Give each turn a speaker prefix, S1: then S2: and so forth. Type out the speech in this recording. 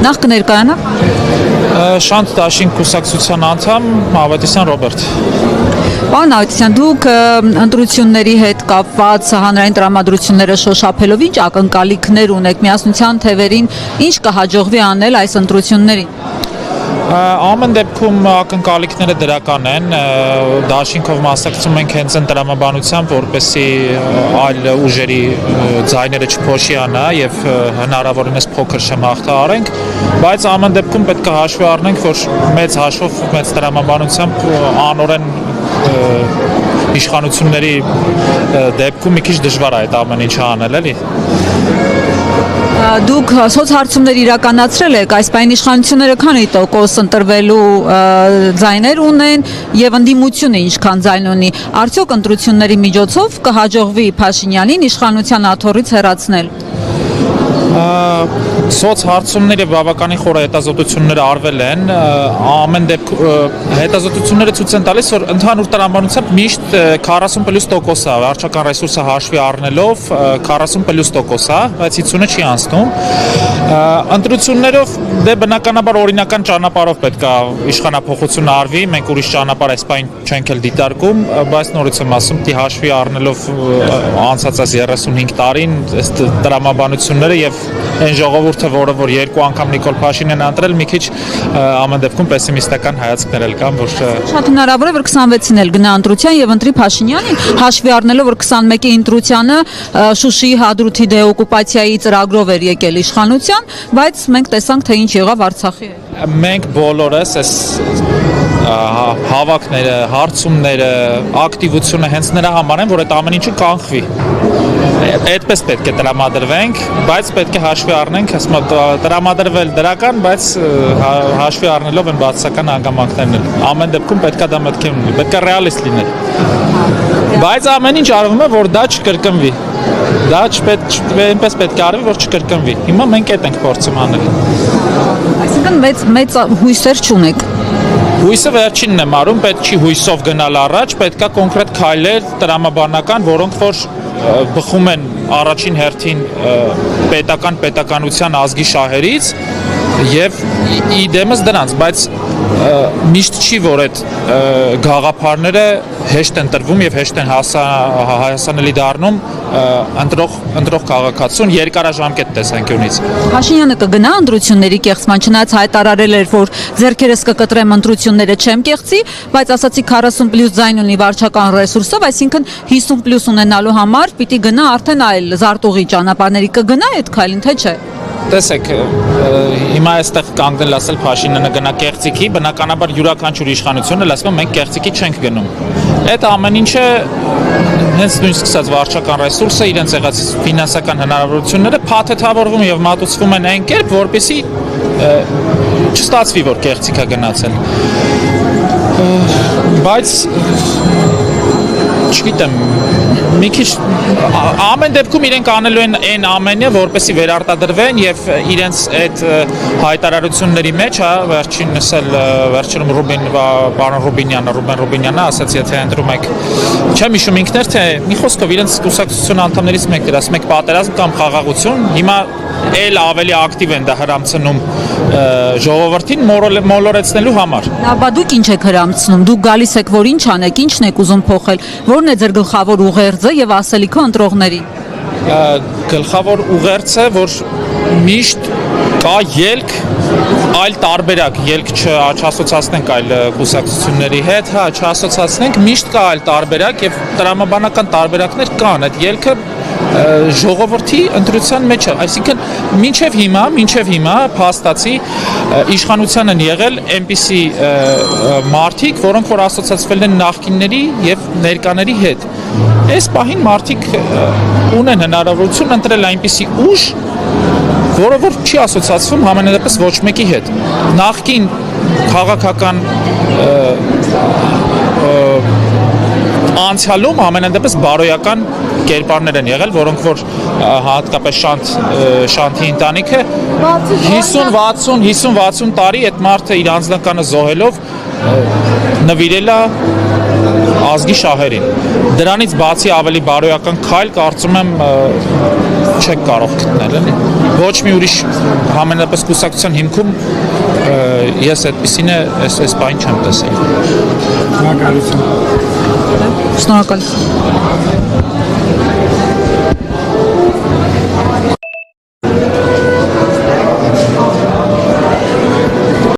S1: Նախ կներկայանա
S2: Շանթ Դաշինք կուսակցության անդամ Ավետիսյան Ռոբերտ։
S1: Պարոն Ավետիսյան, դուք ընտրությունների հետ կապված հանրային տրամադրությունները շոշափելով ինչ ակնկալիքներ ունեք միասնության թևերին, ինչ կհաջողվի անել այս ընտրություններին։
S2: Ամեն դեպքում ակնկալիքները դրական են, Դաշինքով մասնակցում ենք հենց տրամաբանությամբ, որպեսզի այլ ուժերի ձայները չփոշիանա եւ հնարավորինս փոքր շմախտարենք, բայց ամեն դեպքում պետք է հաշվի առնենք, որ մեծ հաշվով, մեծ տրամաբանությամբ անօրեն իշխանությունների դեպքում մի քիչ դժվար է այդ ամեն ինչը անել, էլի։
S1: Դուք սոցհարցումներ իրականացրել եք, այս պայն իշխանությունները քանի տոկոս ընտրվելու ձայներ ունեն եւ ընդդիմությունը ինչքան ձայն ունի։ Արդյոք ընտրությունների միջոցով կհաջողվի Փաշինյանին իշխանության աթոռից հեռացնել։
S2: Սոցհարցումները բավականին խոր հետազոտություններ արվել են, ամեն դեպքում հետազոտությունները ցույց են տալիս, որ ընդհանուր տրամաբանությամբ միշտ 40+% է, վարչական ռեսուրսը հաշվի առնելով 40+% է, բայց 50-ը չի անցնում։ Ընտրություններով դե բնականաբար օրինական ճանապարհով պետք է իշխանափոխություն արվի, մենք ուրիշ ճանապարհ այս պայն չենք էլ դիտարկում, բայց նորից եմ ասում, դի հաշվի առնելով անցած 35 տարին այս տրամաբանությունները եւ այն ժողովուրդը, որը որ երկու անգամ Նիկոլ Փաշինյանն ընտրել, մի քիչ ամեն դեպքում պեսիմիստական հայացքներ էլ կան, որ
S1: շատ հնարավոր է, որ 26-ին էլ գնա ընտրության եւ ընտրի Փաշինյանին, հաշվի առնելով, որ 21-ի ընտրությանը Շուշիի Հադրութի դեօկուպացիայի ծրագրով էր եկել իշխանության, բայց մենք տեսանք, թե ինչ եղավ Արցախի հետ։
S2: Մենք բոլորս այս հավաքները, հարցումները, ակտիվությունը հենց նրա համար են, որ այդ ամեն ինչը կանխվի։ Այդպես պետք է տրամադրվենք, բայց պետք է հաշվի առնենք, ասում տրամադրվել դրական, բայց հաշվի առնելով են բացասական հանգամանքներն էլ։ Ամեն դեպքում պետք է դա մտքի ունենալ, պետք է ռեալիստ լինել։ Բայց ամեն ինչ արվում է, որ դա չկրկնվի։ Դա այնպես պետք է արվի, որ չկրկնվի։ Հիմա մենք այդ ենք փորձում անել։
S1: Այսինքն մեծ հույսեր չունեք։
S2: Հույսը վերջինն եմ արում, պետք չի հույսով գնալ առաջ, պետք է կոնկրետ քայլեր տրամաբանական, որոնք որ բխում են առաջին հերթին պետականության ազգի շահերից եւ իդեմս դրանց, բայց միշտ չի, որ այդ գաղափարները հեշտ են տրվում եւ հեշտ են հասանելի դառնում ընտրող քաղաքացուն երկարաժամկետ տեսանկյունից։
S1: Փաշինյանը կգնա ընտրությունների կեղծման, չնայած հայտարարել էր, որ ձեռքերս կկտրեմ ընտրությունները չեմ կեղծի, բայց ասացի 40+ ձայն ունի վարչական ռեսուրսով, այսինքն 50+ ունենալու համար պիտի գնա արդեն այլ զարտուղի ճանապարհների, կգնա այդ քայլին, թե չէ։
S2: Տեսեք, հիմա այստեղ կանգնել ասել Փաշինյանը գնա կեղծիքի, բնականաբար յուրաքանչյուր իշխանություն էլ ասում է մենք կեղծիքի չենք գնում։ Այդ ամեն ինչը հենց նույն սկսած վարչական ռեսուրսը, իրենց եղած ֆինանսական հնարավորությունները փաթեթավորվում եւ մատուցվում են այն կերպ, որպեսզի չստացվի, որ կեղծիք է գնացել։ Բայց չգիտեմ, մի քիչ ամեն դեպքում իրենք անելու են այն ամենը, որպեսզի վերարտադրվեն եւ իրենց այդ հայտարարությունների մեջ, վերջինս էլ վերջում պարոն Ռուբեն Ռուբինյանը ասաց, եթե ընտրում եք, չեմ հիշում ինքներ, թե մի խոսքով իրենց կուսակցության անդամներից մեկն էր, ասում եք պատերազմ կամ խաղաղություն, հիմա էլ ավելի ակտիվ են դա հրամցնում ժողովրդին մոլորեցնելու համար։
S1: Բա դուք ինչ եք հրամցնում, դուք գալիս եք, որ ինչ անեք, ինչն եք ուզում փոխել, որն է ձեր գլխավոր ուղերձը եւ ասելիքը ընտրողներին։
S2: Գլխավոր ուղերձը, որ միշտ կա ելք, այլ տարբերակ, ելք չասոցացնենք այլ կուսակցությունների հետ, չասոցացնենք, միշտ կա այլ տարբերակ եւ տրամաբանական տարբերակներ կան, այդ ելքը ժողովրդի ընտրության մեջ է, այսինքն մինչև հիմա փաստացի իշխանության են եղել այնպիսի մարդիկ, որոնք որ ասոցացվել են նախկինների եւ ներկաների հետ։ Այս պահին մարդիկ ունեն հնարավորություն ընտրել այնպիսի ուժ, որը որ չի ասոցացվում համենայնպես ոչ մեկի հետ։ Նախկին քաղաքական անցյալում ամենանդեպս բարոյական կերպարներ են եղել, որոնք որ հատկապես Շանթի ընտանիքը 50-60 տարի այդ մարդը իր անձնականը զոհելով նվիրել է ազգի շահերին։ Դրանից բացի ավելի բարոյական քայլ կարծում եմ չեք կարող գտնել, էլի։ Ոչ մի ուրիշ համենապես կուսակցության հիմքում ես այդպեսին այս բան չեմ տեսել։
S1: Շնորհակալություն։